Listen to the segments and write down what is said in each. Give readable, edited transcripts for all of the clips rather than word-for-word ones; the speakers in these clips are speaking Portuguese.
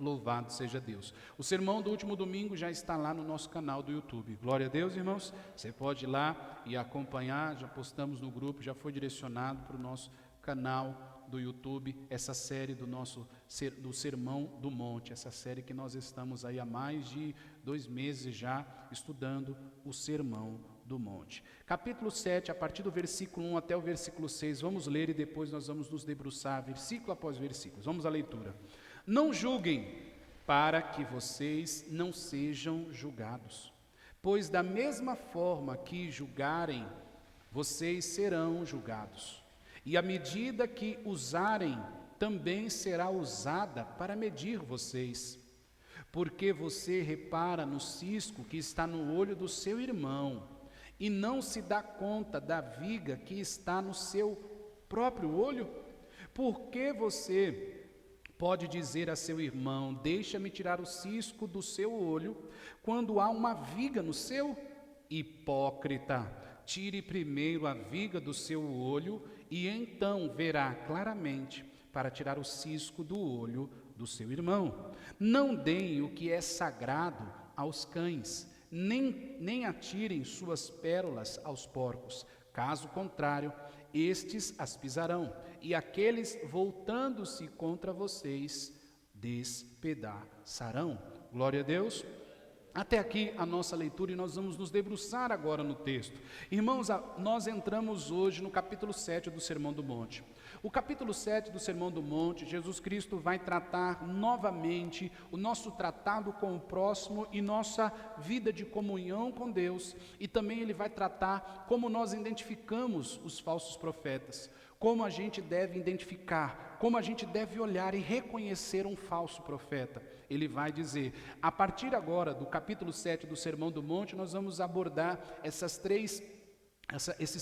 Louvado seja Deus. O sermão do último domingo já está lá no nosso canal do YouTube. Glória a Deus, irmãos. Você pode ir lá e acompanhar. Já postamos no grupo, já foi direcionado para o nosso canal do YouTube, essa série do Sermão do Monte, essa série que nós estamos aí há mais de 2 meses já estudando o Sermão do Monte. Capítulo 7, a partir do versículo 1 até o versículo 6, vamos ler e depois nós vamos nos debruçar versículo após versículo. Vamos à leitura. Não julguem, para que vocês não sejam julgados, pois da mesma forma que julgarem, vocês serão julgados. E a medida que usarem, também será usada para medir vocês. Porque você repara no cisco que está no olho do seu irmão, e não se dá conta da viga que está no seu próprio olho? Porque você pode dizer a seu irmão: deixa-me tirar o cisco do seu olho, quando há uma viga no seu? Hipócrita, tire primeiro a viga do seu olho, e então verá claramente para tirar o cisco do olho do seu irmão. Não deem o que é sagrado aos cães, nem atirem suas pérolas aos porcos. Caso contrário, estes as pisarão, e aqueles, voltando-se contra vocês, despedaçarão. Glória a Deus. Até aqui a nossa leitura, e nós vamos nos debruçar agora no texto. Irmãos, nós entramos hoje no capítulo 7 do Sermão do Monte. O capítulo 7 do Sermão do Monte, Jesus Cristo vai tratar novamente o nosso tratado com o próximo e nossa vida de comunhão com Deus, e também ele vai tratar como nós identificamos os falsos profetas, como a gente deve identificar, como a gente deve olhar e reconhecer um falso profeta. Ele vai dizer, a partir agora do capítulo 7 do Sermão do Monte, nós vamos abordar esses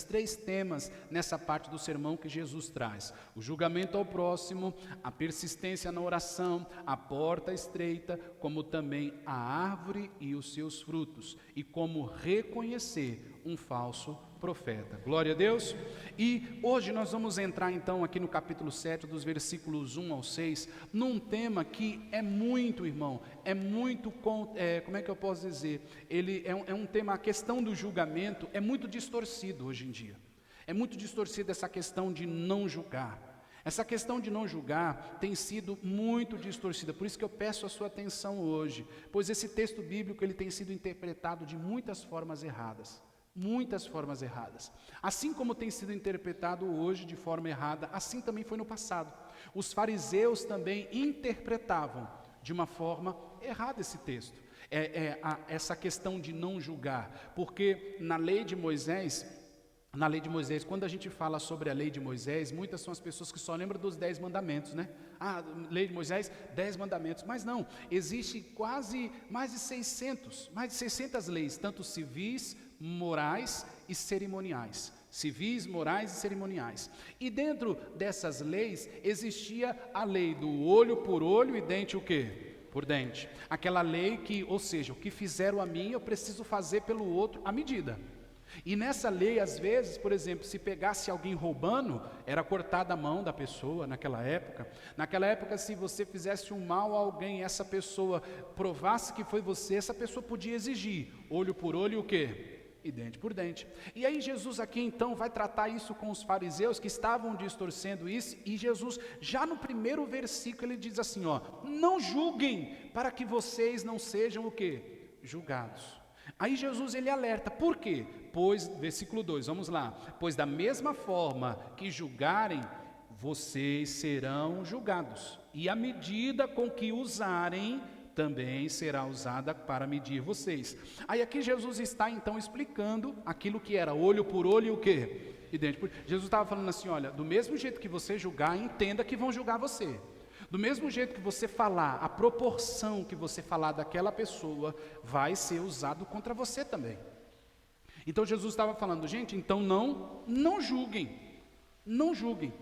três temas nessa parte do sermão que Jesus traz: o julgamento ao próximo, a persistência na oração, a porta estreita, como também a árvore e os seus frutos, e como reconhecer um falso profeta. Glória a Deus. E hoje nós vamos entrar então aqui no capítulo 7, dos versículos 1 ao 6, num tema que é muito, irmão, é muito, como é que eu posso dizer, ele é um tema, a questão do julgamento é muito distorcido hoje em dia. É muito distorcida essa questão de não julgar. Essa questão de não julgar tem sido muito distorcida, por isso que eu peço a sua atenção hoje, pois esse texto bíblico ele tem sido interpretado de muitas formas erradas. Muitas formas erradas. Assim como tem sido interpretado hoje de forma errada, assim também foi no passado. Os fariseus também interpretavam de uma forma errada esse texto. Essa questão de não julgar, porque na lei de Moisés, quando a gente fala sobre a lei de Moisés, muitas são as pessoas que só lembram dos 10 mandamentos, né? Ah, lei de Moisés, 10 mandamentos, mas não, existe quase mais de 600 leis, tanto civis, morais e cerimoniais. Civis, morais e cerimoniais. E dentro dessas leis existia a lei do olho por olho e dente o quê? Por dente. Aquela lei que, ou seja, o que fizeram a mim, eu preciso fazer pelo outro à medida. E nessa lei, às vezes, por exemplo, se pegasse alguém roubando, era cortada a mão da pessoa naquela época. Naquela época, se você fizesse um mal a alguém, essa pessoa provasse que foi você, essa pessoa podia exigir olho por olho e o quê? E dente por dente. E aí Jesus aqui então vai tratar isso com os fariseus que estavam distorcendo isso, e Jesus já no primeiro versículo ele diz assim, ó: não julguem para que vocês não sejam o quê? Julgados. Aí Jesus ele alerta, por quê? Pois, versículo 2, vamos lá, pois da mesma forma que julgarem, vocês serão julgados, e a medida com que usarem, também será usada para medir vocês. Aí aqui Jesus está então explicando aquilo que era olho por olho e o quê? E dente por... Jesus estava falando assim, olha, do mesmo jeito que você julgar, entenda que vão julgar você. Do mesmo jeito que você falar, a proporção que você falar daquela pessoa vai ser usado contra você também. Então Jesus estava falando, gente, então não julguem, não julguem.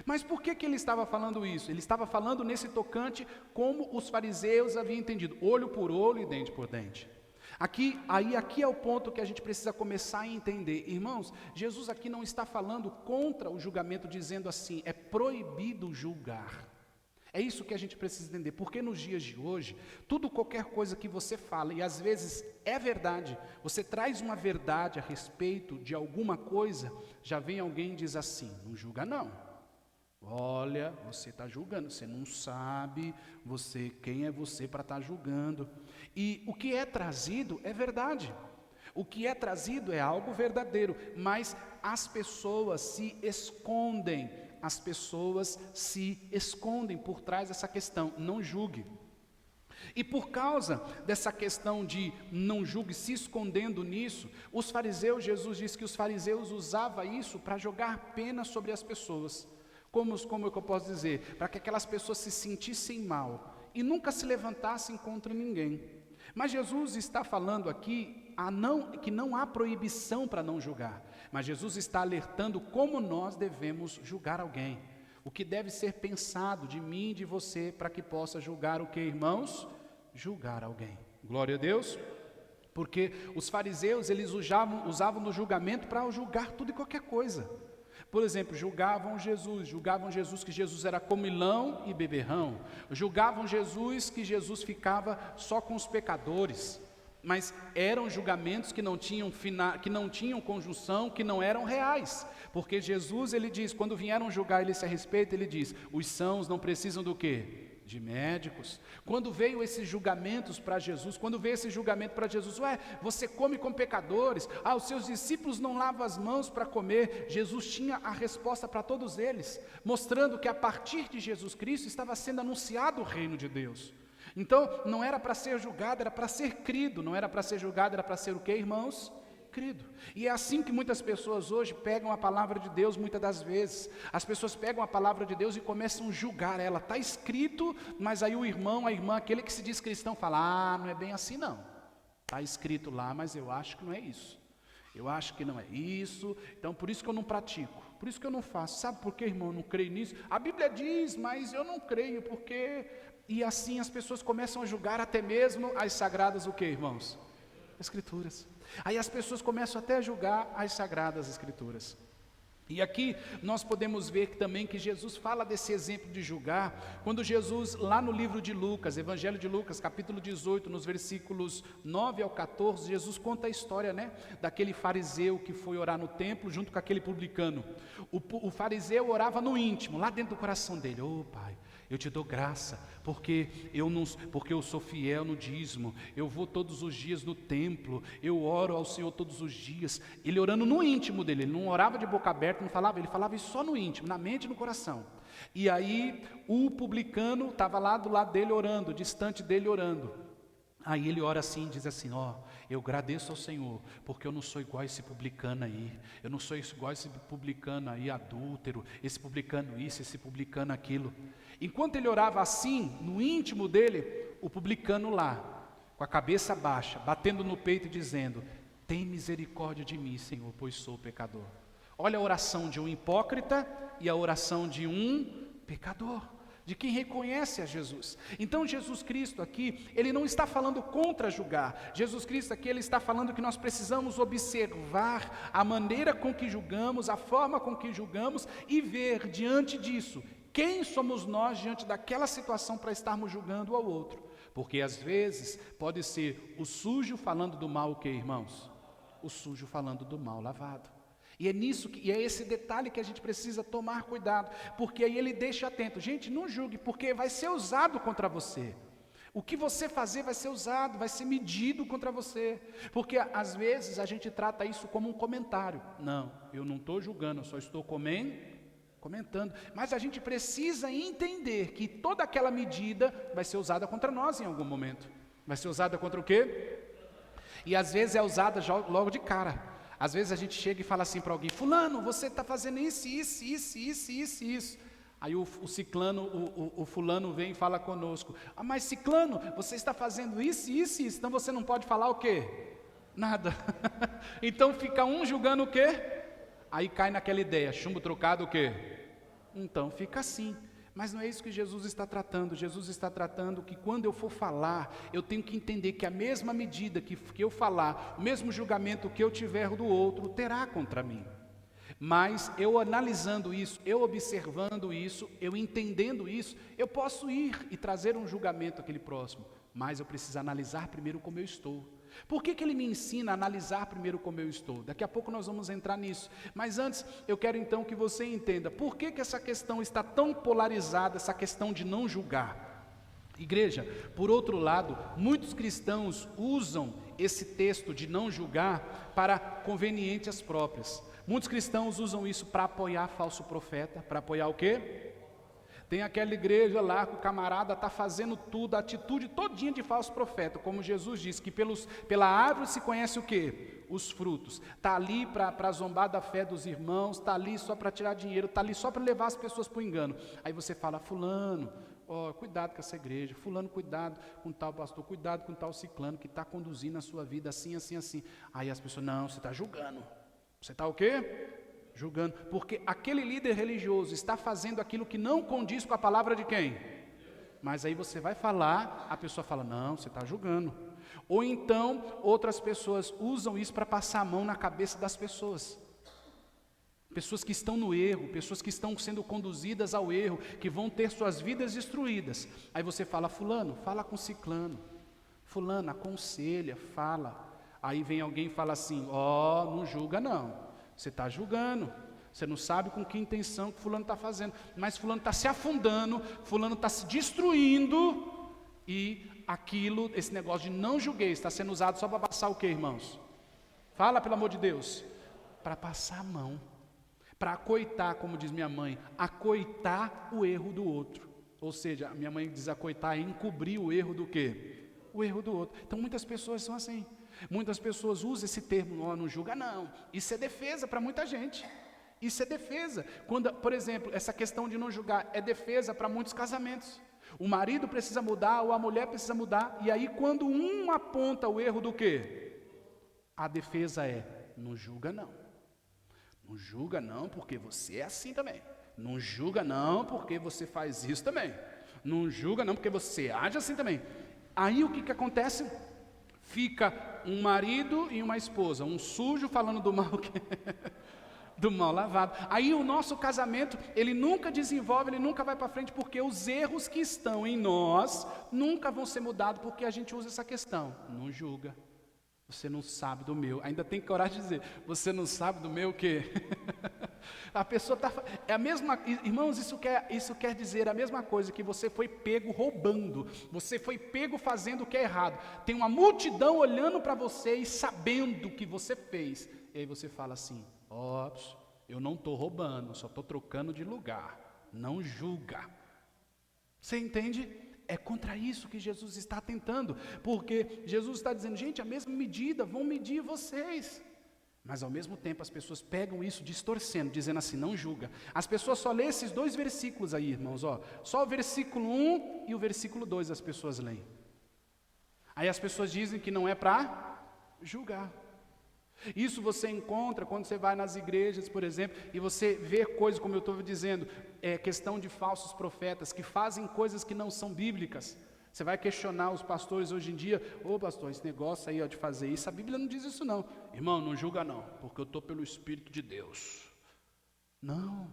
Mas por que ele estava falando isso? Ele estava falando nesse tocante como os fariseus haviam entendido, olho por olho e dente por dente. Aqui é o ponto que a gente precisa começar a entender. Irmãos, Jesus aqui não está falando contra o julgamento, dizendo assim, é proibido julgar. É isso que a gente precisa entender, porque nos dias de hoje, qualquer coisa que você fala, e às vezes é verdade, você traz uma verdade a respeito de alguma coisa, já vem alguém e diz assim, não julga não. Olha, você está julgando, você não sabe quem é você para estar julgando. E o que é trazido é verdade. O que é trazido é algo verdadeiro, mas as pessoas se escondem. As pessoas se escondem por trás dessa questão, não julgue. E por causa dessa questão de não julgue, se escondendo nisso, os fariseus, Jesus disse que os fariseus usavam isso para jogar pena sobre as pessoas. Como é que eu posso dizer? Para que aquelas pessoas se sentissem mal e nunca se levantassem contra ninguém. Mas Jesus está falando aqui que não há proibição para não julgar. Mas Jesus está alertando como nós devemos julgar alguém. O que deve ser pensado de mim e de você para que possa julgar o que, irmãos? Julgar alguém. Glória a Deus. Porque os fariseus, eles usavam no julgamento para julgar tudo e qualquer coisa. Por exemplo, julgavam Jesus que Jesus era comilão e beberrão. Julgavam Jesus que Jesus ficava só com os pecadores. Mas eram julgamentos que não tinham conjunção, que não eram reais. Porque Jesus, ele diz, quando vieram julgar ele a respeito, ele diz, os sãos não precisam do quê? De médicos. Quando veio esses julgamentos para Jesus, você come com pecadores, os seus discípulos não lavam as mãos para comer. Jesus tinha a resposta para todos eles, mostrando que a partir de Jesus Cristo estava sendo anunciado o reino de Deus. Então, não era para ser julgado, era para ser crido. Não era para ser julgado, era para ser o quê, irmãos? Crido. E é assim que muitas pessoas hoje pegam a palavra de Deus, muitas das vezes. As pessoas pegam a palavra de Deus e começam a julgar ela. Está escrito, mas aí o irmão, a irmã, aquele que se diz cristão, fala, não é bem assim não. Está escrito lá, mas eu acho que não é isso. Eu acho que não é isso, então por isso que eu não pratico. Por isso que eu não faço. Sabe por quê, irmão? Eu não creio nisso. A Bíblia diz, mas eu não creio, porque... E assim as pessoas começam a julgar até mesmo as sagradas o quê, irmãos? Escrituras. Aí as pessoas começam até a julgar as sagradas escrituras. E aqui nós podemos ver também que Jesus fala desse exemplo de julgar, quando Jesus, lá no livro de Lucas, Evangelho de Lucas, capítulo 18, nos versículos 9 ao 14, Jesus conta a história, daquele fariseu que foi orar no templo junto com aquele publicano. O fariseu orava no íntimo, lá dentro do coração dele, Pai, eu te dou graça, porque eu sou fiel no dízimo, eu vou todos os dias no templo, eu oro ao Senhor todos os dias. Ele orando no íntimo dele, ele não orava de boca aberta, não falava, ele falava isso só no íntimo, na mente e no coração. E aí o publicano estava lá do lado dele orando, distante dele orando. Aí ele ora assim, diz assim, eu agradeço ao Senhor, porque eu não sou igual a esse publicano aí, eu não sou igual a esse publicano aí, adúltero, esse publicano isso, esse publicano aquilo. Enquanto ele orava assim, no íntimo dele, o publicano lá, com a cabeça baixa, batendo no peito e dizendo, tem misericórdia de mim, Senhor, pois sou pecador. Olha a oração de um hipócrita e a oração de um pecador, de quem reconhece a Jesus. Então Jesus Cristo aqui, ele não está falando contra julgar. Jesus Cristo aqui, ele está falando que nós precisamos observar a maneira com que julgamos, a forma com que julgamos e ver diante disso, quem somos nós diante daquela situação para estarmos julgando ao outro. Porque às vezes pode ser o sujo falando do mal o quê, irmãos? O sujo falando do mal lavado. E é esse detalhe que a gente precisa tomar cuidado, porque aí ele deixa atento. Gente, não julgue, porque vai ser usado contra você. O que você fazer vai ser usado, vai ser medido contra você. Porque às vezes a gente trata isso como um comentário. Não, eu não estou julgando, eu só estou comentando. Mas a gente precisa entender que toda aquela medida vai ser usada contra nós em algum momento. Vai ser usada contra o quê? E às vezes é usada logo de cara. Às vezes a gente chega e fala assim para alguém, fulano, você está fazendo isso. Aí o fulano vem e fala conosco, mas ciclano, você está fazendo isso, então você não pode falar o quê? Nada. Então fica um julgando o quê? Aí cai naquela ideia, chumbo trocado o quê? Então fica assim. Mas não é isso que Jesus está tratando. Jesus está tratando que quando eu for falar, eu tenho que entender que a mesma medida que eu falar, o mesmo julgamento que eu tiver do outro, terá contra mim. Mas eu analisando isso, eu observando isso, eu entendendo isso, eu posso ir e trazer um julgamento àquele próximo, mas eu preciso analisar primeiro como eu estou. Por que ele me ensina a analisar primeiro como eu estou? Daqui a pouco nós vamos entrar nisso, mas antes eu quero então que você entenda por que essa questão está tão polarizada, essa questão de não julgar. Igreja, por outro lado, muitos cristãos usam esse texto de não julgar para conveniências próprias. Muitos cristãos usam isso para apoiar falso profeta, para apoiar o quê? Tem aquela igreja lá que o camarada está fazendo tudo, a atitude todinha de falso profeta, como Jesus disse, que pela árvore se conhece o quê? Os frutos. Está ali para zombar da fé dos irmãos, está ali só para tirar dinheiro, está ali só para levar as pessoas para o engano. Aí você fala, fulano, cuidado com essa igreja, fulano, cuidado com tal pastor, cuidado com tal ciclano que está conduzindo a sua vida assim, assim, assim. Aí as pessoas, não, você está julgando. Você está o quê? Julgando. Porque aquele líder religioso está fazendo aquilo que não condiz com a palavra de quem? Mas aí você vai falar, a pessoa fala, não, você está julgando. Ou então, outras pessoas usam isso para passar a mão na cabeça das pessoas. Pessoas que estão no erro, pessoas que estão sendo conduzidas ao erro, que vão ter suas vidas destruídas. Aí você fala, fulano, fala com ciclano. Fulano, aconselha, fala. Aí vem alguém e fala assim, não julga não, você está julgando, você não sabe com que intenção que fulano está fazendo, mas fulano está se afundando, fulano está se destruindo, e aquilo, esse negócio de não julguei, está sendo usado só para passar o quê, irmãos? Fala, pelo amor de Deus, para passar a mão, para acoitar, como diz minha mãe, acoitar o erro do outro, ou seja, a minha mãe diz acoitar, é encobrir o erro do quê? O erro do outro. Então muitas pessoas são assim. Muitas pessoas usam esse termo, não julga não, isso é defesa para muita gente, isso é defesa, quando, por exemplo, essa questão de não julgar é defesa para muitos casamentos, o marido precisa mudar ou a mulher precisa mudar, e aí quando um aponta o erro do quê? A defesa é, não julga não porque você é assim também, não julga não porque você faz isso também, não julga não porque você age assim também, aí o que acontece? Fica um marido e uma esposa, um sujo falando do mal do mal lavado. Aí o nosso casamento, ele nunca desenvolve, ele nunca vai para frente, porque os erros que estão em nós nunca vão ser mudados, porque a gente usa essa questão. Não julga. Você não sabe do meu. Ainda tem coragem de dizer, você não sabe do meu o quê? A pessoa está... É a mesma... Irmãos, isso quer dizer a mesma coisa, que você foi pego roubando. Você foi pego fazendo o que é errado. Tem uma multidão olhando para você e sabendo o que você fez. E aí você fala assim, eu não estou roubando, só estou trocando de lugar. Não julga. Você entende? É contra isso que Jesus está tentando, porque Jesus está dizendo, gente, a mesma medida, vão medir vocês. Mas ao mesmo tempo as pessoas pegam isso distorcendo, dizendo assim, não julga. As pessoas só lêem esses 2 versículos aí, irmãos, só o versículo 1 e o versículo 2 as pessoas leem. Aí as pessoas dizem que não é para julgar. Isso você encontra quando você vai nas igrejas, por exemplo, e você vê coisas, como eu estou dizendo, questão de falsos profetas, que fazem coisas que não são bíblicas. Você vai questionar os pastores hoje em dia, pastor, esse negócio aí de fazer isso, a Bíblia não diz isso não. Irmão, não julga não, porque eu estou pelo Espírito de Deus. Não,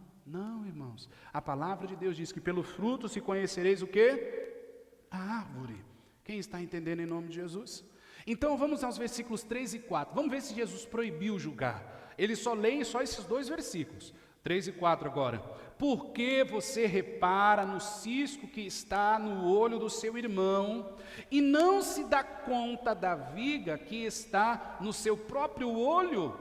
irmãos. A palavra de Deus diz que pelo fruto se conhecereis o quê? A árvore. Quem está entendendo em nome de Jesus? Então vamos aos versículos 3 e 4, vamos ver se Jesus proibiu julgar. Ele só lê só esses 2 versículos, 3 e 4 agora. Por que você repara no cisco que está no olho do seu irmão, e não se dá conta da viga que está no seu próprio olho?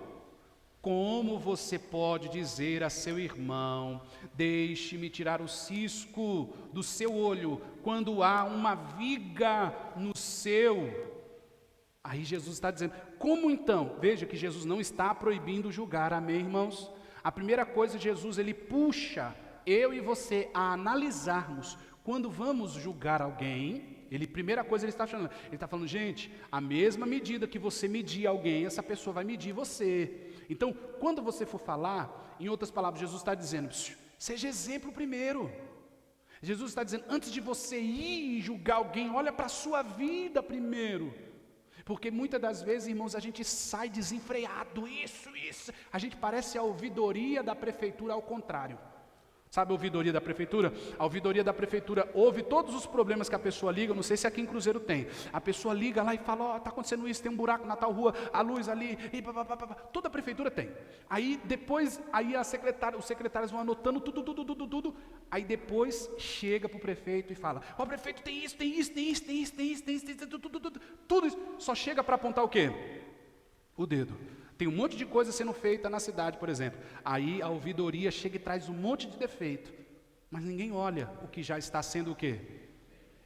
Como você pode dizer a seu irmão, deixe-me tirar o cisco do seu olho, quando há uma viga no seu? Aí Jesus está dizendo, como então? Veja que Jesus não está proibindo julgar, amém, irmãos? A primeira coisa, Jesus, ele puxa eu e você a analisarmos, quando vamos julgar alguém, primeira coisa ele está falando, gente, a mesma medida que você medir alguém, essa pessoa vai medir você. Então, quando você for falar, em outras palavras, Jesus está dizendo, seja exemplo primeiro. Jesus está dizendo, antes de você ir julgar alguém, olha para a sua vida primeiro. Porque muitas das vezes, irmãos, a gente sai desenfreado, isso. A gente parece a ouvidoria da prefeitura ao contrário. Sabe a ouvidoria da prefeitura? A ouvidoria da prefeitura ouve todos os problemas que a pessoa liga, não sei se aqui em Cruzeiro tem. A pessoa liga lá e fala, está acontecendo isso, tem um buraco na tal rua, a luz ali, e toda a prefeitura tem. Aí depois, os secretários vão anotando tudo. Aí depois chega para o prefeito e fala, prefeito, tem isso, tudo isso. Só chega para apontar o quê? O dedo. Tem um monte de coisa sendo feita na cidade, por exemplo. Aí a ouvidoria chega e traz um monte de defeito. Mas ninguém olha o que já está sendo o quê?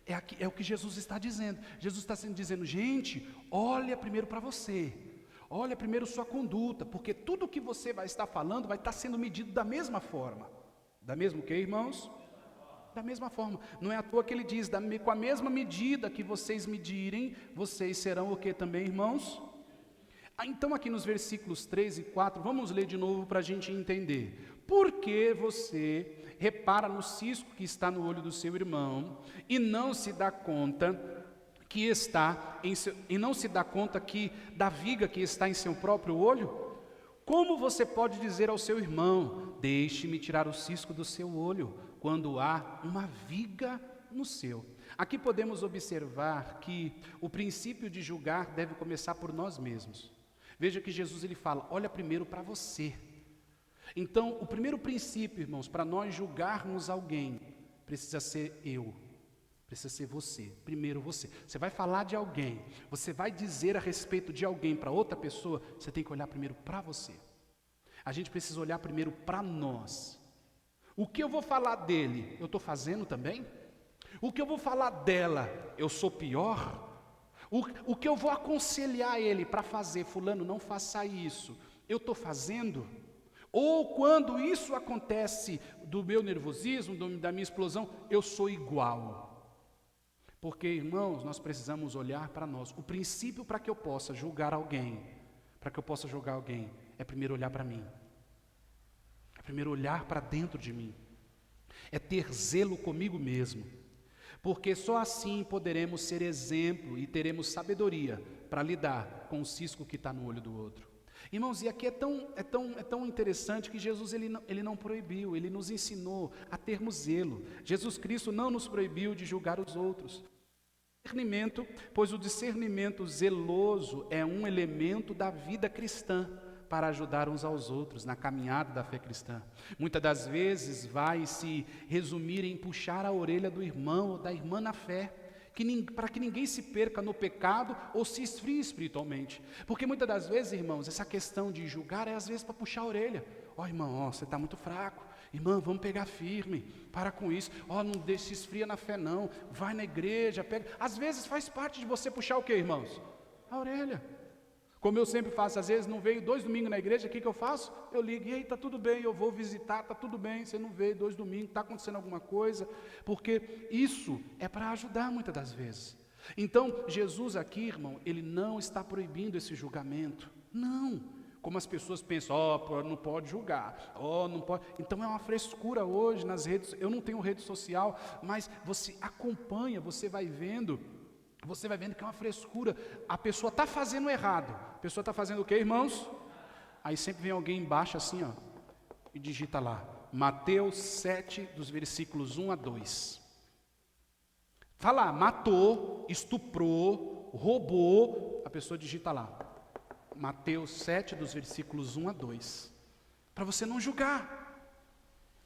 É o que Jesus está dizendo. Jesus está dizendo, gente, olha primeiro para você. Olha primeiro sua conduta. Porque tudo que você vai estar falando vai estar sendo medido da mesma forma. Da mesma o quê, irmãos? Da mesma forma. Não é à toa que ele diz, com a mesma medida que vocês medirem, vocês serão o quê também, irmãos? Então aqui nos versículos 3 e 4, vamos ler de novo para a gente entender. Por que você repara no cisco que está no olho do seu irmão e não se dá conta que da viga que está em seu próprio olho? Como você pode dizer ao seu irmão, deixe-me tirar o cisco do seu olho, quando há uma viga no seu? Aqui podemos observar que o princípio de julgar deve começar por nós mesmos. Veja que Jesus ele fala, olha primeiro para você. Então, o primeiro princípio, irmãos, para nós julgarmos alguém, precisa ser eu, precisa ser você, primeiro você. Você vai falar de alguém, você vai dizer a respeito de alguém para outra pessoa, você tem que olhar primeiro para você. A gente precisa olhar primeiro para nós. O que eu vou falar dele, eu estou fazendo também? O que eu vou falar dela, eu sou pior? O que eu vou aconselhar ele para fazer, fulano, não faça isso, eu estou fazendo? Ou quando isso acontece do meu nervosismo, da minha explosão, eu sou igual? Porque, irmãos, nós precisamos olhar para nós. O princípio para que eu possa julgar alguém, é primeiro olhar para mim. É primeiro olhar para dentro de mim. É ter zelo comigo mesmo. Porque só assim poderemos ser exemplo e teremos sabedoria para lidar com o cisco que está no olho do outro. Irmãos, e aqui é tão interessante que Jesus ele não proibiu, ele nos ensinou a termos zelo. Jesus Cristo não nos proibiu de julgar os outros. Discernimento, pois o discernimento zeloso é um elemento da vida cristã, para ajudar uns aos outros na caminhada da fé cristã. Muitas das vezes vai se resumir em puxar a orelha do irmão ou da irmã na fé, para que ninguém se perca no pecado ou se esfrie espiritualmente. Porque muitas das vezes, irmãos, essa questão de julgar é às vezes para puxar a orelha. Irmão, você está muito fraco. Irmã, vamos pegar firme, para com isso. Não se esfria na fé não, vai na igreja, pega. Às vezes faz parte de você puxar o quê, irmãos? A orelha. Como eu sempre faço, às vezes não veio 2 domingos na igreja, o que eu faço? Eu ligo, e aí, está tudo bem, eu vou visitar, está tudo bem, você não veio 2 domingos, está acontecendo alguma coisa, porque isso é para ajudar muitas das vezes. Então, Jesus aqui, irmão, ele não está proibindo esse julgamento, não, como as pessoas pensam, não pode julgar, não pode, então é uma frescura hoje nas redes, eu não tenho rede social, mas você acompanha, você vai vendo que é uma frescura, a pessoa está fazendo errado, a pessoa está fazendo o quê, irmãos? Aí sempre vem alguém embaixo assim, e digita lá, Mateus 7, dos versículos 1 a 2. Fala, matou, estuprou, roubou, a pessoa digita lá, Mateus 7, dos versículos 1 a 2, para você não julgar.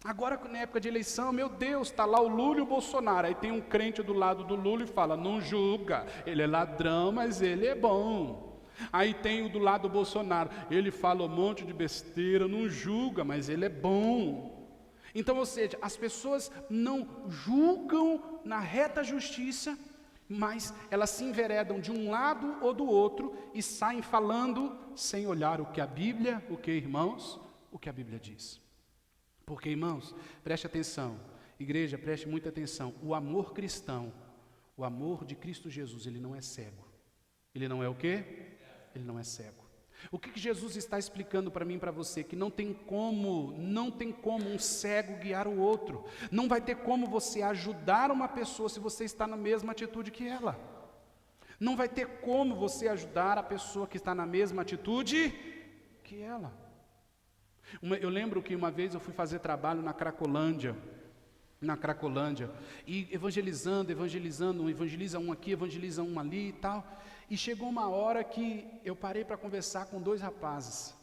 Agora, na época de eleição, meu Deus, está lá o Lula e o Bolsonaro. Aí tem um crente do lado do Lula e fala, não julga, ele é ladrão, mas ele é bom. Aí tem o do lado do Bolsonaro, ele fala um monte de besteira, não julga, mas ele é bom. Então, ou seja, as pessoas não julgam na reta justiça, mas elas se enveredam de um lado ou do outro e saem falando sem olhar o que a Bíblia, irmãos? O que a Bíblia diz. Porque, irmãos, preste atenção, igreja, preste muita atenção, o amor cristão, o amor de Cristo Jesus, ele não é cego. Ele não é o quê? Ele não é cego. O que Jesus está explicando para mim e para você? Que não tem como um cego guiar o outro. Não vai ter como você ajudar uma pessoa se você está na mesma atitude que ela. Não vai ter como você ajudar a pessoa que está na mesma atitude que ela. Eu lembro que uma vez eu fui fazer trabalho na Cracolândia, e evangelizando, evangeliza um aqui, evangeliza um ali e tal, e chegou uma hora que eu parei para conversar com 2 rapazes.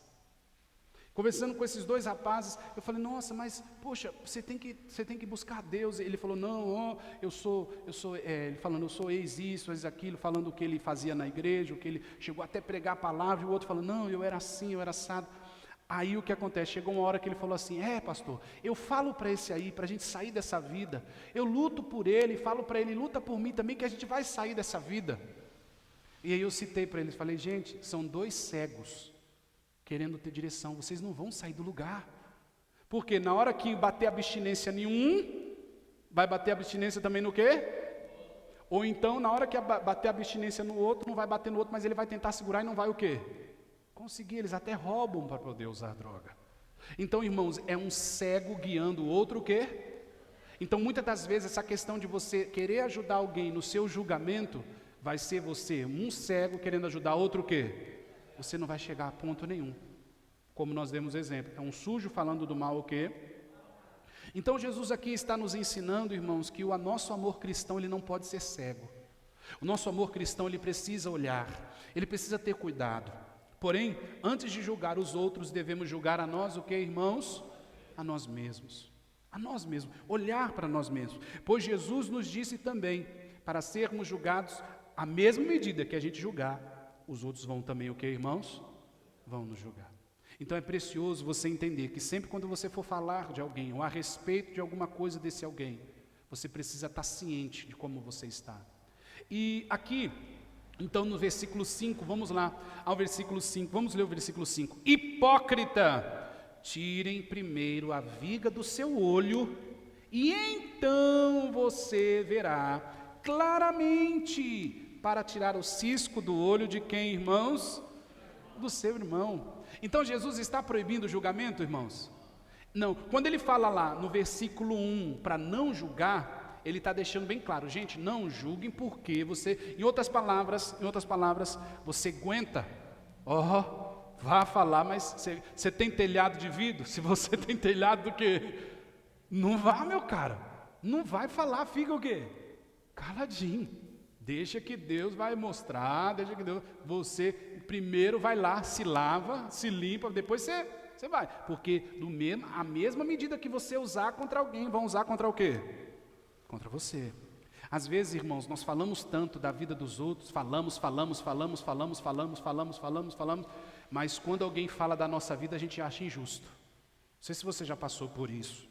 Conversando com esses 2 rapazes, eu falei, nossa, mas, poxa, você tem que buscar Deus. Ele falou, não, eu sou ex isso, ex aquilo, falando o que ele fazia na igreja, o que ele chegou até pregar a palavra, e o outro falou, não, eu era assim, eu era assado. Aí o que acontece? Chegou uma hora que ele falou assim, pastor, eu falo para esse aí, para a gente sair dessa vida, eu luto por ele, falo para ele, luta por mim também, que a gente vai sair dessa vida. E aí eu citei para eles, falei, gente, são 2 cegos, querendo ter direção, vocês não vão sair do lugar, porque na hora que bater abstinência em um, vai bater abstinência também no quê? Ou então, na hora que bater abstinência no outro, não vai bater no outro, mas ele vai tentar segurar e não vai o quê? Conseguir, eles até roubam para poder usar droga. Então, irmãos, é um cego guiando o outro o quê? Então, muitas das vezes, essa questão de você querer ajudar alguém no seu julgamento, vai ser você, um cego, querendo ajudar outro o quê? Você não vai chegar a ponto nenhum. Como nós demos exemplo, é um sujo falando do mal o quê? Então, Jesus aqui está nos ensinando, irmãos, que o nosso amor cristão, ele não pode ser cego. O nosso amor cristão, ele precisa olhar, ele precisa ter cuidado. Porém, antes de julgar os outros, devemos julgar a nós o que, irmãos? A nós mesmos. A nós mesmos. Olhar para nós mesmos. Pois Jesus nos disse também, para sermos julgados, a mesma medida que a gente julgar, os outros vão também o que, irmãos? Vão nos julgar. Então é precioso você entender que sempre quando você for falar de alguém, ou a respeito de alguma coisa desse alguém, você precisa estar ciente de como você está. E aqui, então no versículo 5, vamos lá ao versículo 5, vamos ler o versículo 5. Hipócrita, tirem primeiro a viga do seu olho, e então você verá claramente para tirar o cisco do olho de quem, irmãos? Do seu irmão. Então Jesus está proibindo o julgamento, irmãos? Não, quando ele fala lá no versículo 1, para não julgar, ele está deixando bem claro, gente, não julguem porque você, em outras palavras, você aguenta, vá falar, mas você tem telhado de vidro? Se você tem telhado do quê? Não vá, meu cara, não vai falar, fica o quê? Caladinho, deixa que Deus vai mostrar, você primeiro vai lá, se lava, se limpa, depois você vai, porque a mesma medida que você usar contra alguém, vão usar contra o quê? Contra você. Às vezes, irmãos, nós falamos tanto da vida dos outros, falamos, mas quando alguém fala da nossa vida, a gente acha injusto. Não sei se você já passou por isso.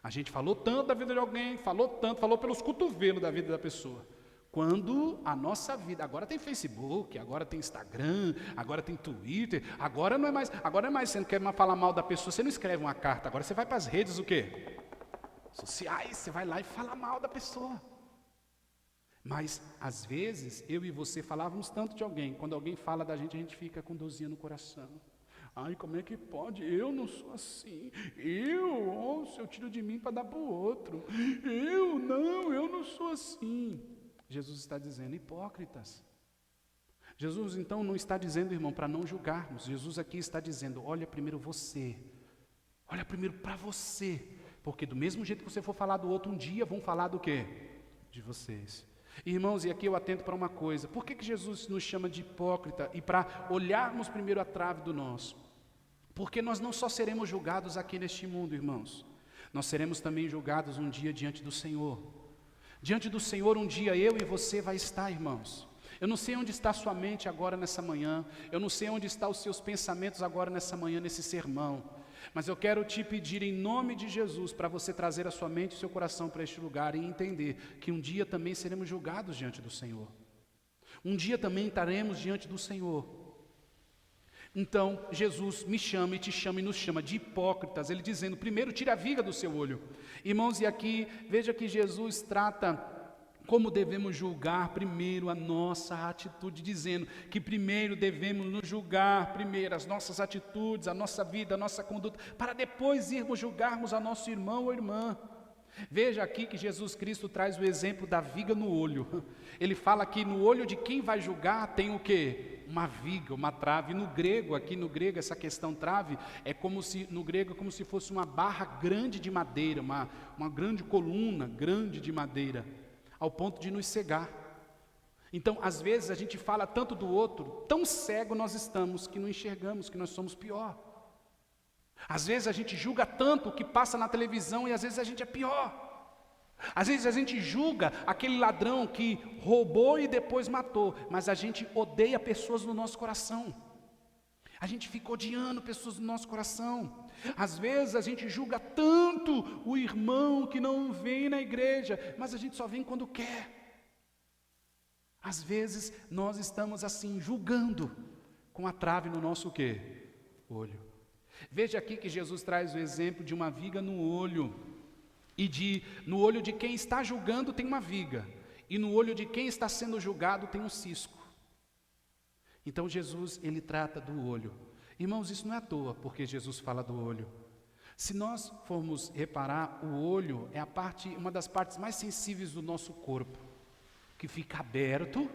A gente falou tanto da vida de alguém, falou pelos cotovelos da vida da pessoa. Quando a nossa vida, agora tem Facebook, agora tem Instagram, agora tem Twitter, agora não é mais, você não quer mais falar mal da pessoa, você não escreve uma carta, agora você vai para as redes o quê? Sociais, você vai lá e fala mal da pessoa. Mas, às vezes, eu e você falávamos tanto de alguém, quando alguém fala da gente, a gente fica com dorzinha no coração. Ai, como é que pode? Eu não sou assim. Eu tiro de mim para dar para o outro. Eu não sou assim. Jesus está dizendo, hipócritas. Jesus, então, não está dizendo, irmão, para não julgarmos. Jesus aqui está dizendo, olha primeiro você. Olha primeiro para você. Porque do mesmo jeito que você for falar do outro, um dia vão falar do quê? De vocês. Irmãos, e aqui eu atento para uma coisa. Por que Jesus nos chama de hipócrita? E para olharmos primeiro a trave do nosso. Porque nós não só seremos julgados aqui neste mundo, irmãos. Nós seremos também julgados um dia diante do Senhor. Diante do Senhor um dia eu e você vai estar, irmãos. Eu não sei onde está a sua mente agora nessa manhã. Eu não sei onde estão os seus pensamentos agora nessa manhã, nesse sermão. Mas eu quero te pedir em nome de Jesus para você trazer a sua mente e o seu coração para este lugar e entender que um dia também seremos julgados diante do Senhor. Um dia também estaremos diante do Senhor. Então, Jesus me chama e te chama e nos chama de hipócritas, ele dizendo, primeiro tire a viga do seu olho. Irmãos, e aqui, veja que Jesus trata como devemos julgar primeiro a nossa atitude, dizendo que primeiro devemos nos julgar, primeiro as nossas atitudes, a nossa vida, a nossa conduta, para depois irmos julgarmos a nosso irmão ou irmã. Veja aqui que Jesus Cristo traz o exemplo da viga no olho. Ele fala que no olho de quem vai julgar tem o quê? Uma viga, uma trave. No grego, aqui no grego, essa questão trave é como se, no grego, é como se fosse uma barra grande de madeira, uma grande coluna grande de madeira, ao ponto de nos cegar. Então, às vezes a gente fala tanto do outro, tão cego nós estamos que não enxergamos que nós somos pior. Às vezes a gente julga tanto o que passa na televisão e às vezes a gente é pior. Às vezes a gente julga aquele ladrão que roubou e depois matou, mas a gente odeia pessoas no nosso coração. A gente fica odiando pessoas no nosso coração. Às vezes a gente julga tanto o irmão que não vem na igreja, mas a gente só vem quando quer. Às vezes nós estamos assim, julgando, com a trave no nosso quê? Olho. Veja aqui que Jesus traz o exemplo de uma viga no olho, e no olho de quem está julgando tem uma viga, e no olho de quem está sendo julgado tem um cisco. Então Jesus, ele trata do olho. Irmãos, isso não é à toa, porque Jesus fala do olho. Se nós formos reparar, o olho é uma das partes mais sensíveis do nosso corpo, que fica aberto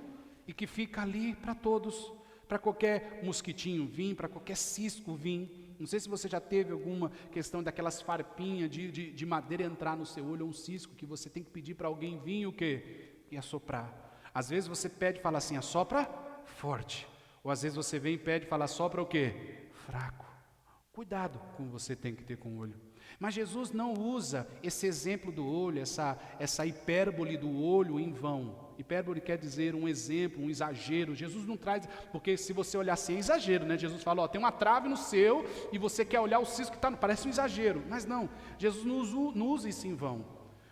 e que fica ali para todos, para qualquer mosquitinho vir, para qualquer cisco vir. Não sei se você já teve alguma questão daquelas farpinhas de madeira entrar no seu olho, ou um cisco que você tem que pedir para alguém vir e o quê? E assoprar. Às vezes você pede e fala assim, assopra forte. Ou às vezes você vem e pede e fala, assopra o quê? Fraco. Cuidado com você tem que ter com o olho. Mas Jesus não usa esse exemplo do olho, essa hipérbole do olho em vão. Hipérbole quer dizer um exemplo, um exagero. Jesus não traz, porque se você olhar assim é exagero, né? Jesus fala, tem uma trave no seu e você quer olhar o cisco que está, parece um exagero. Mas não, Jesus não usa isso em vão.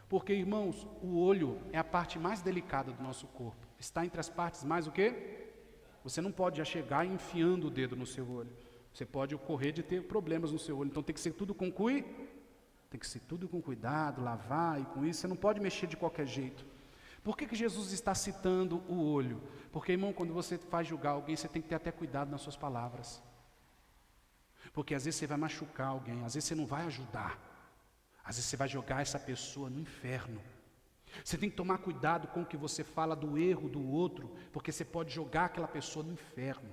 Porque, irmãos, o olho é a parte mais delicada do nosso corpo. Está entre as partes mais o quê? Você não pode já chegar enfiando o dedo no seu olho. Você pode ocorrer de ter problemas no seu olho. Então tem que ser tudo com cuidado, lavar, e com isso você não pode mexer de qualquer jeito. Por que Jesus está citando o olho? Porque, irmão, quando você faz julgar alguém, você tem que ter até cuidado nas suas palavras. Porque às vezes você vai machucar alguém, às vezes você não vai ajudar. Às vezes você vai jogar essa pessoa no inferno. Você tem que tomar cuidado com o que você fala do erro do outro, porque você pode jogar aquela pessoa no inferno.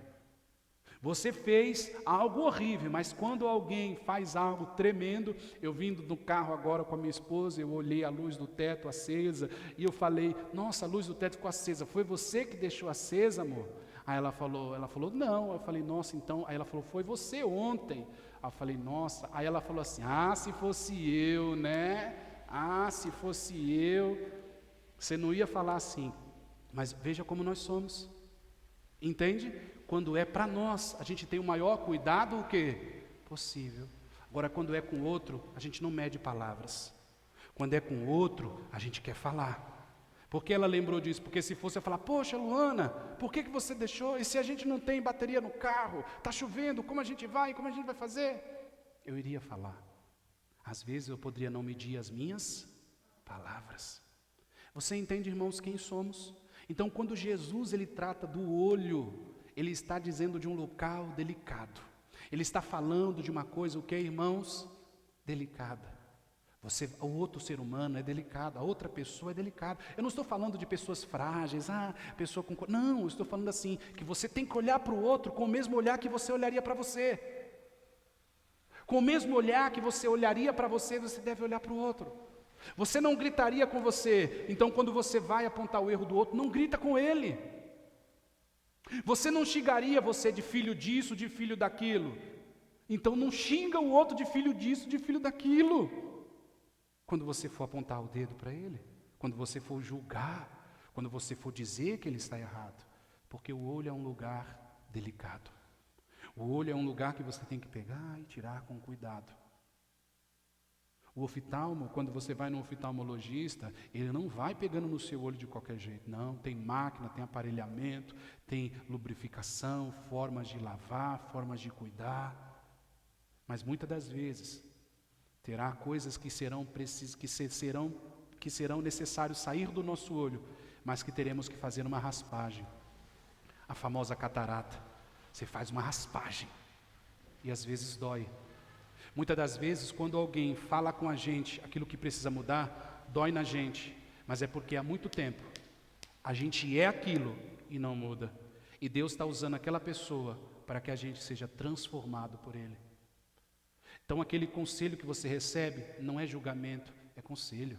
Você fez algo horrível, mas quando alguém faz algo tremendo, eu vindo no carro agora com a minha esposa, eu olhei a luz do teto acesa, e eu falei, nossa, a luz do teto ficou acesa, foi você que deixou acesa, amor? Aí ela falou, não, eu falei, nossa, então, aí ela falou, foi você ontem. Aí eu falei, nossa, aí ela falou assim, se fosse eu, né? Se fosse eu, você não ia falar assim, mas veja como nós somos, entende? Quando é para nós, a gente tem o maior cuidado, o que? Possível. Agora, quando é com o outro, a gente não mede palavras. Quando é com o outro, a gente quer falar. Por que ela lembrou disso? Porque se fosse eu falar, poxa, Luana, por que você deixou? E se a gente não tem bateria no carro? Está chovendo, como a gente vai? Como a gente vai fazer? Eu iria falar. Às vezes eu poderia não medir as minhas palavras. Você entende, irmãos, quem somos? Então, quando Jesus ele trata do olho, ele está dizendo de um local delicado. Ele está falando de uma coisa, o que, irmãos? Delicada. O outro ser humano é delicado, a outra pessoa é delicada. Eu não estou falando de pessoas frágeis, pessoa com... Não, eu estou falando assim, que você tem que olhar para o outro com o mesmo olhar que você olharia para você. Com o mesmo olhar que você olharia para você, você deve olhar para o outro. Você não gritaria com você, então quando você vai apontar o erro do outro, não grita com ele. Você não xingaria você de filho disso, de filho daquilo. Então não xinga o outro de filho disso, de filho daquilo. Quando você for apontar o dedo para ele, quando você for julgar, quando você for dizer que ele está errado. Porque o olho é um lugar delicado. O olho é um lugar que você tem que pegar e tirar com cuidado. O oftalmo, quando você vai no oftalmologista, ele não vai pegando no seu olho de qualquer jeito. Não, tem máquina, tem aparelhamento, tem lubrificação, formas de lavar, formas de cuidar. Mas muitas das vezes, terá coisas que serão necessários sair do nosso olho, mas que teremos que fazer uma raspagem. A famosa catarata. Você faz uma raspagem e às vezes dói. Muitas das vezes, quando alguém fala com a gente aquilo que precisa mudar, dói na gente, mas é porque há muito tempo a gente é aquilo e não muda. E Deus está usando aquela pessoa para que a gente seja transformado por Ele. Então aquele conselho que você recebe não é julgamento, é conselho.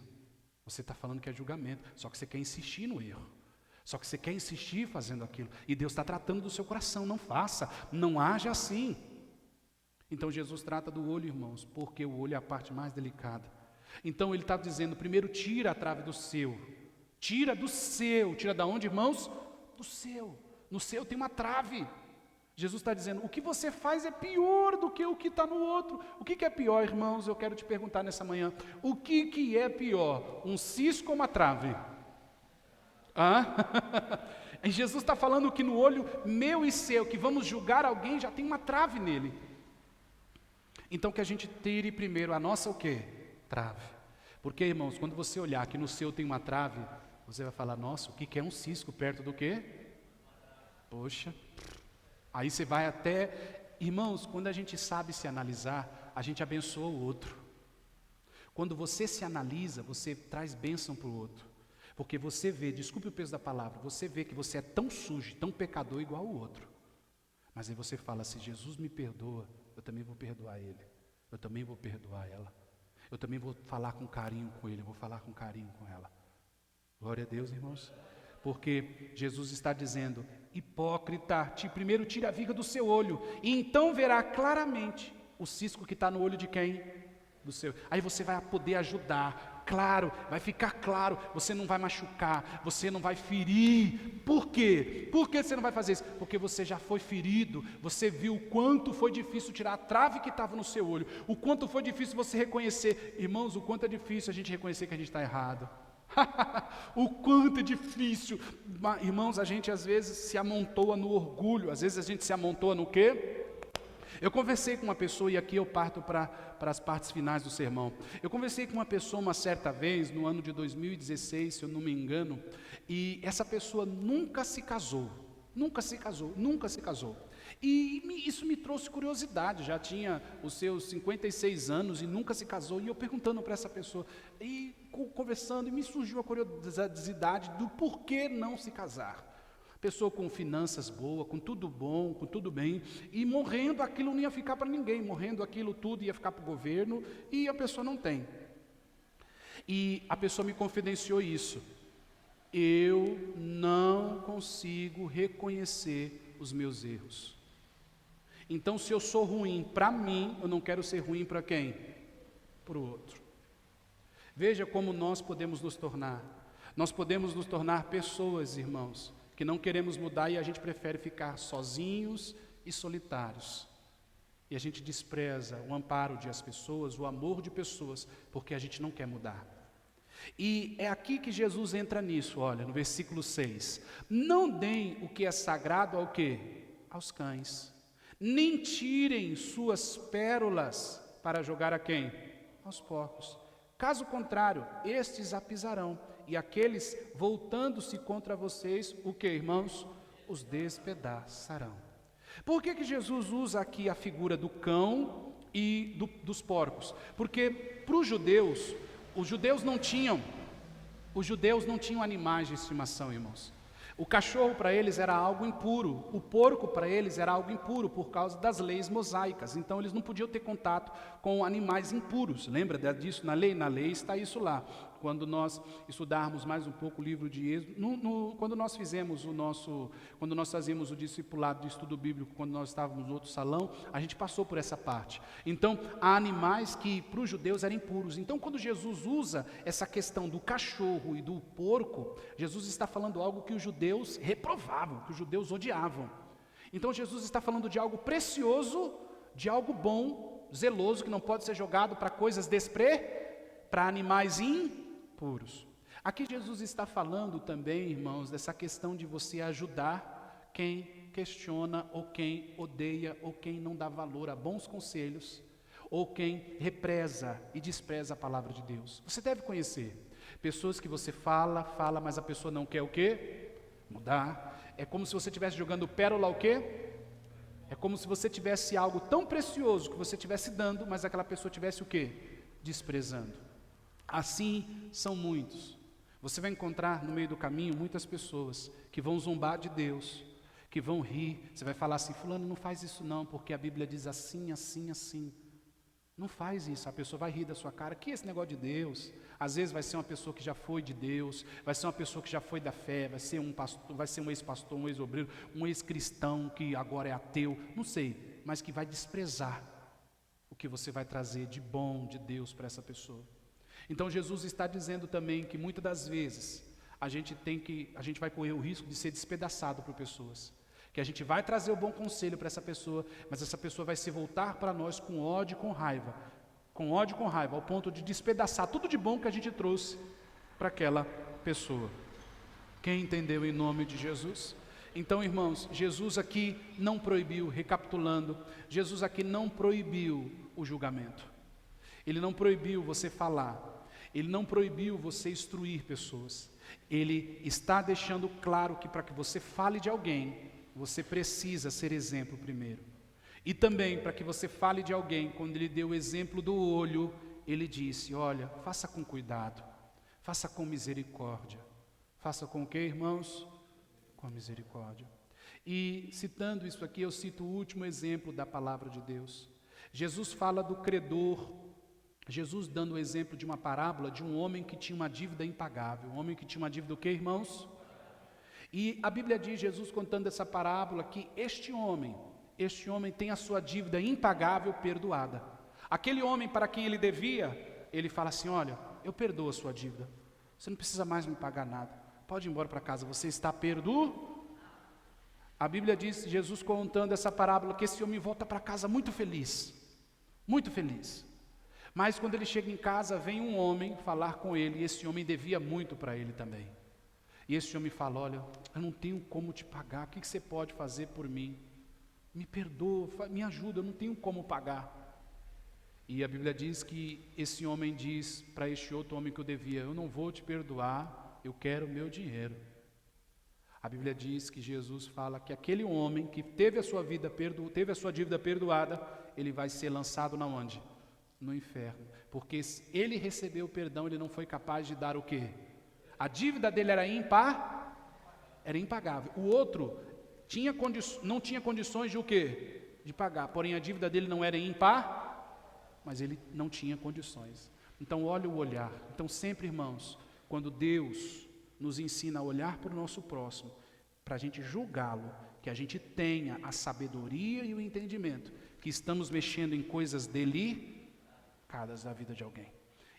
Você está falando que é julgamento, só que você quer insistir no erro. Só que você quer insistir fazendo aquilo. E Deus está tratando do seu coração, não faça, não haja assim. Então Jesus trata do olho, irmãos, porque o olho é a parte mais delicada. Então ele está dizendo, primeiro tira a trave do seu. Tira do seu. Tira da onde, irmãos? Do seu. No seu tem uma trave. Jesus está dizendo, o que você faz é pior do que o que está no outro. O que é pior, irmãos? Eu quero te perguntar nessa manhã. O que é pior? Um cisco ou uma trave? E Jesus está falando que no olho meu e seu, que vamos julgar alguém, já tem uma trave nele. Então que a gente tire primeiro a nossa o quê? Trave. Porque, irmãos, quando você olhar que no seu tem uma trave, você vai falar, nossa, o que é um cisco perto do quê? Poxa. Aí você vai até... Irmãos, quando a gente sabe se analisar, a gente abençoa o outro. Quando você se analisa, você traz bênção para o outro. Porque você vê, desculpe o peso da palavra, você vê que você é tão sujo, tão pecador igual o outro. Mas aí você fala, se Jesus me perdoa, eu também vou perdoar ele. Eu também vou perdoar ela. Eu também vou falar com carinho com ele, eu vou falar com carinho com ela. Glória a Deus, irmãos. Porque Jesus está dizendo, hipócrita, primeiro tira a viga do seu olho, e então verá claramente o cisco que está no olho de quem? Do seu. Aí você vai poder ajudar, claro, vai ficar claro, você não vai machucar, você não vai ferir. Por quê? Por que você não vai fazer isso? Porque você já foi ferido, você viu o quanto foi difícil tirar a trave que estava no seu olho, o quanto foi difícil você reconhecer, irmãos, o quanto é difícil a gente reconhecer que a gente está errado. O quanto é difícil, irmãos, a gente às vezes se amontoa no orgulho, às vezes a gente se amontoa no quê? Eu conversei com uma pessoa, e aqui eu parto para as partes finais do sermão. Eu conversei com uma pessoa uma certa vez, no ano de 2016, se eu não me engano, e essa pessoa nunca se casou. E isso me trouxe curiosidade, já tinha os seus 56 anos e nunca se casou, e eu perguntando para essa pessoa, e conversando, e me surgiu a curiosidade do porquê não se casar. Pessoa com finanças boas, com tudo bom, com tudo bem, e morrendo aquilo não ia ficar para ninguém, morrendo aquilo tudo ia ficar para o governo, e a pessoa não tem. E a pessoa me confidenciou isso. Eu não consigo reconhecer os meus erros. Então, se eu sou ruim para mim, eu não quero ser ruim para quem? Para o outro. Veja como nós podemos nos tornar. Nós podemos nos tornar pessoas, irmãos, que não queremos mudar e a gente prefere ficar sozinhos e solitários. E a gente despreza o amparo de as pessoas, o amor de pessoas, porque a gente não quer mudar. E é aqui que Jesus entra nisso, olha, no versículo 6. Não deem o que é sagrado ao quê? Aos cães. Nem tirem suas pérolas para jogar a quem? Aos porcos. Caso contrário, estes a pisarão, e aqueles, voltando-se contra vocês, o que, irmãos? Os despedaçarão. Por que Jesus usa aqui a figura do cão e dos porcos? Porque para os judeus não tinham animais de estimação, irmãos. O cachorro para eles era algo impuro, o porco para eles era algo impuro por causa das leis mosaicas, então eles não podiam ter contato com animais impuros. Lembra disso na lei? Na lei está isso lá. Quando nós estudarmos mais um pouco o livro de Êxodo, quando nós fazíamos o discipulado de estudo bíblico, quando nós estávamos no outro salão, a gente passou por essa parte. Então, há animais que para os judeus eram impuros. Então, quando Jesus usa essa questão do cachorro e do porco, Jesus está falando algo que os judeus reprovavam, que os judeus odiavam. Então, Jesus está falando de algo precioso, de algo bom, zeloso, que não pode ser jogado para coisas para animais impuros. Aqui Jesus está falando também, irmãos, dessa questão de você ajudar quem questiona, ou quem odeia, ou quem não dá valor a bons conselhos, ou quem represa e despreza a palavra de Deus. Você deve conhecer pessoas que você fala, mas a pessoa não quer o quê? Mudar. É como se você estivesse jogando pérola o quê? É como se você tivesse algo tão precioso que você estivesse dando, mas aquela pessoa tivesse o quê? Desprezando. Assim são muitos. Você vai encontrar no meio do caminho muitas pessoas que vão zombar de Deus, que vão rir. Você vai falar assim: fulano, não faz isso não, porque a Bíblia diz assim, assim, assim. Não faz isso. A pessoa vai rir da sua cara. Que é esse negócio de Deus? Às vezes vai ser uma pessoa que já foi de Deus, vai ser uma pessoa que já foi da fé, vai ser um pastor, vai ser um ex-pastor, um ex-obreiro, um ex-cristão que agora é ateu, não sei, mas que vai desprezar o que você vai trazer de bom de Deus para essa pessoa. Então Jesus está dizendo também que muitas das vezes a gente vai correr o risco de ser despedaçado por pessoas. Que a gente vai trazer o bom conselho para essa pessoa, mas essa pessoa vai se voltar para nós com ódio e com raiva, ao ponto de despedaçar tudo de bom que a gente trouxe para aquela pessoa. Quem entendeu em nome de Jesus? Então, irmãos, Jesus aqui não proibiu, recapitulando, Jesus aqui não proibiu o julgamento. Ele não proibiu você falar, ele não proibiu você instruir pessoas. Ele está deixando claro que para que você fale de alguém, você precisa ser exemplo primeiro. E também, para que você fale de alguém, quando ele deu o exemplo do olho, ele disse: olha, faça com cuidado, faça com misericórdia. Faça com o quê, irmãos? Com misericórdia. E citando isso aqui, eu cito o último exemplo da palavra de Deus. Jesus fala do credor. Jesus dando o exemplo de uma parábola de um homem que tinha uma dívida impagável. Um homem que tinha uma dívida o quê, irmãos? E a Bíblia diz, Jesus contando essa parábola, que este homem tem a sua dívida impagável perdoada. Aquele homem para quem ele devia, ele fala assim: olha, eu perdoo a sua dívida, você não precisa mais me pagar nada, pode ir embora para casa, você está perdoado. A Bíblia diz, Jesus contando essa parábola, que esse homem volta para casa muito feliz, muito feliz. Mas quando ele chega em casa, vem um homem falar com ele, e esse homem devia muito para ele também. E esse homem fala: olha, eu não tenho como te pagar, o que você pode fazer por mim? Me perdoa, me ajuda, eu não tenho como pagar. E a Bíblia diz que esse homem diz para este outro homem que eu devia: eu não vou te perdoar, eu quero o meu dinheiro. A Bíblia diz que Jesus fala que aquele homem que teve a sua dívida perdoada, ele vai ser lançado na onde? No inferno. Porque ele recebeu o perdão, ele não foi capaz de dar o quê? A dívida dele era impagável. O outro não tinha condições de o quê? De pagar. Porém, a dívida dele não era mas ele não tinha condições. Então, olha o olhar. Então, sempre, irmãos, quando Deus nos ensina a olhar para o nosso próximo, para a gente julgá-lo, que a gente tenha a sabedoria e o entendimento, que estamos mexendo em coisas delicadas da vida de alguém.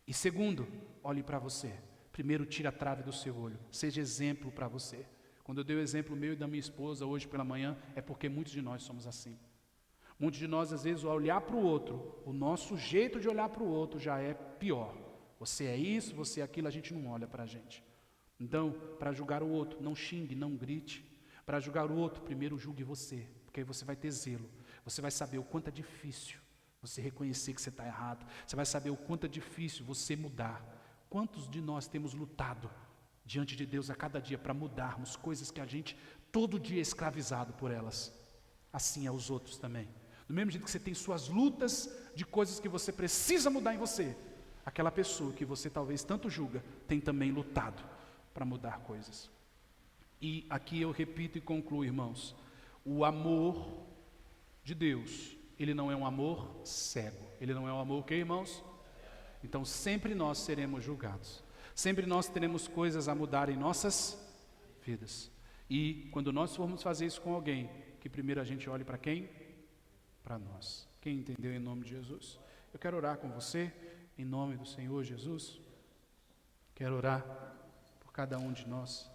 E segundo, olhe para você. Primeiro, tira a trave do seu olho, seja exemplo para você. Quando eu dei o exemplo meu e da minha esposa hoje pela manhã, é porque muitos de nós somos assim. Muitos de nós, às vezes, ao olhar para o outro, o nosso jeito de olhar para o outro já é pior. Você é isso, você é aquilo, a gente não olha para a gente. Então, para julgar o outro, não xingue, não grite. Para julgar o outro, primeiro julgue você, porque aí você vai ter zelo. Você vai saber o quanto é difícil você reconhecer que você está errado. Você vai saber o quanto é difícil você mudar. Quantos de nós temos lutado diante de Deus a cada dia para mudarmos coisas que a gente todo dia é escravizado por elas? Assim é os outros também. Do mesmo jeito que você tem suas lutas de coisas que você precisa mudar em você, aquela pessoa que você talvez tanto julga tem também lutado para mudar coisas. E aqui eu repito e concluo, irmãos, o amor de Deus, ele não é um amor cego. Ele não é um amor o quê, irmãos? Então sempre nós seremos julgados. Sempre nós teremos coisas a mudar em nossas vidas. E quando nós formos fazer isso com alguém, que primeiro a gente olhe para quem? Para nós. Quem entendeu em nome de Jesus? Eu quero orar com você, em nome do Senhor Jesus. Quero orar por cada um de nós.